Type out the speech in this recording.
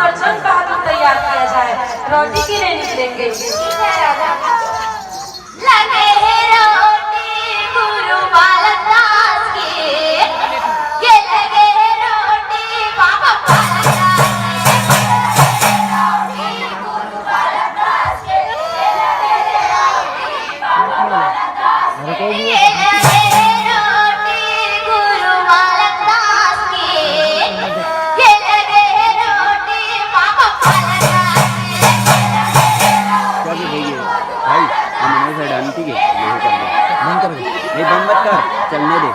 Urgent बहादुर तैयार किया जाए, रोटी के लिए निकलेंगे। लगे रोटी गुरु बालक दास की, ये लगे रोटी बाबा बालक दास की, गुरु बालक दास की, ये लगे रोटी बाबा बालक दास की, ये लगे रोटी गुरु बालक दास की, ये लगे रोटी बाबा बालक दास की। भाई हम नहीं साइड आनी ठीक है, नहीं कर दे, बंद कर दे, नहीं बंद मत कर, चलने दे।